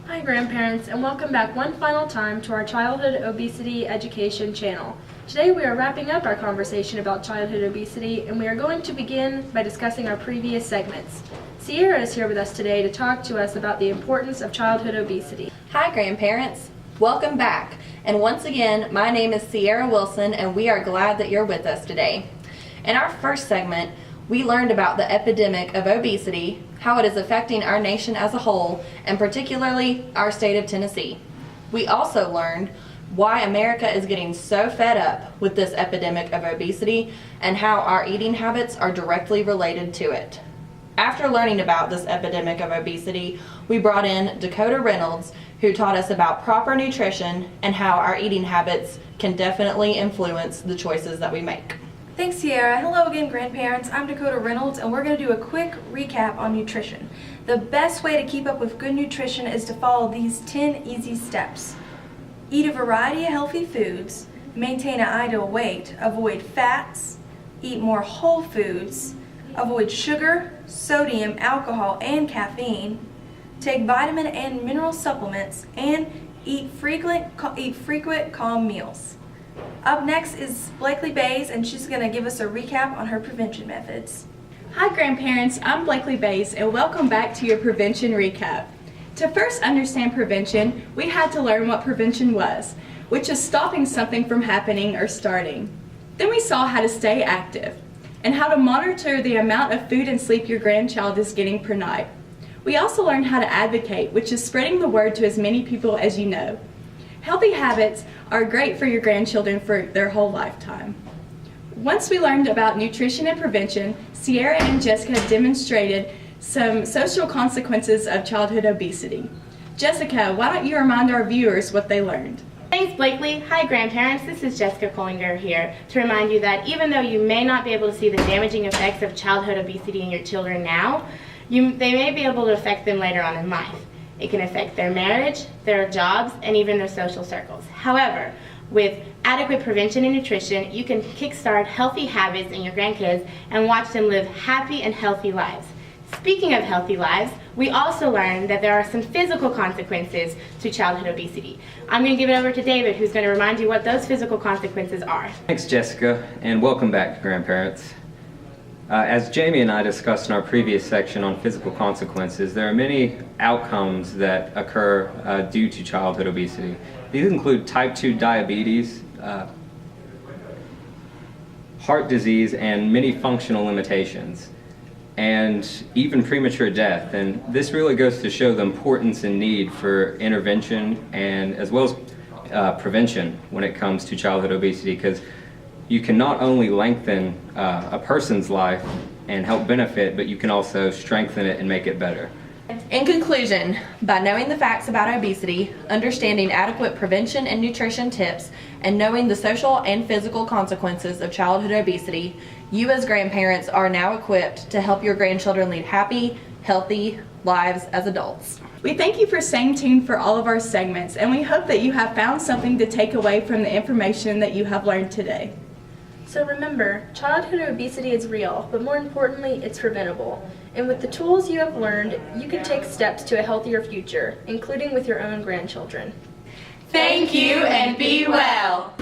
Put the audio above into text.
Hi grandparents, and welcome back one final time to our Childhood Obesity Education channel. Today we are wrapping up our conversation about childhood obesity, and we are going to begin by discussing our previous segments. Sierra is here with us today to talk to us about the importance of childhood obesity. Hi grandparents, welcome back. And once again, my name is Sierra Wilson and we are glad that you're with us today. In our first segment, we learned about the epidemic of obesity, how it is affecting our nation as a whole, and particularly our state of Tennessee. We also learned why America is getting so fed up with this epidemic of obesity and how our eating habits are directly related to it. After learning about this epidemic of obesity, we brought in Dakota Reynolds, who taught us about proper nutrition and how our eating habits can definitely influence the choices that we make. Thanks, Sierra. Hello again, grandparents. I'm Dakota Reynolds, and we're going to do a quick recap on nutrition. The best way to keep up with good nutrition is to follow these 10 easy steps. Eat a variety of healthy foods, maintain an ideal weight, avoid fats, eat more whole foods, avoid sugar, sodium, alcohol, and caffeine, take vitamin and mineral supplements, and eat frequent calm meals. Up next is Blakely Bays, and she's going to give us a recap on her prevention methods. Hi grandparents, I'm Blakely Bays and welcome back to your prevention recap. To first understand prevention, we had to learn what prevention was, which is stopping something from happening or starting. Then we saw how to stay active and how to monitor the amount of food and sleep your grandchild is getting per night. We also learned how to advocate, which is spreading the word to as many people as you know. Healthy habits are great for your grandchildren for their whole lifetime. Once we learned about nutrition and prevention, Sierra and Jessica demonstrated some social consequences of childhood obesity. Jessica, why don't you remind our viewers what they learned? Thanks, Blakely. Hi, grandparents. This is Jessica Collinger here to remind you that even though you may not be able to see the damaging effects of childhood obesity in your children now, they may be able to affect them later on in life. It can affect their marriage, their jobs, and even their social circles. However, with adequate prevention and nutrition, you can kickstart healthy habits in your grandkids and watch them live happy and healthy lives. Speaking of healthy lives, we also learned that there are some physical consequences to childhood obesity. I'm going to give it over to David, who's going to remind you what those physical consequences are. Thanks, Jessica, and welcome back, grandparents. As Jamie and I discussed in our previous section on physical consequences, there are many outcomes that occur due to childhood obesity. These include type 2 diabetes, heart disease, and many functional limitations, and even premature death. And this really goes to show the importance and need for intervention and as well as prevention when it comes to childhood obesity, because you can not only lengthen a person's life and help benefit, but you can also strengthen it and make it better. In conclusion, by knowing the facts about obesity, understanding adequate prevention and nutrition tips, and knowing the social and physical consequences of childhood obesity, you as grandparents are now equipped to help your grandchildren lead happy, healthy lives as adults. We thank you for staying tuned for all of our segments, and we hope that you have found something to take away from the information that you have learned today. So remember, childhood obesity is real, but more importantly, it's preventable. And with the tools you have learned, you can take steps to a healthier future, including with your own grandchildren. Thank you and be well.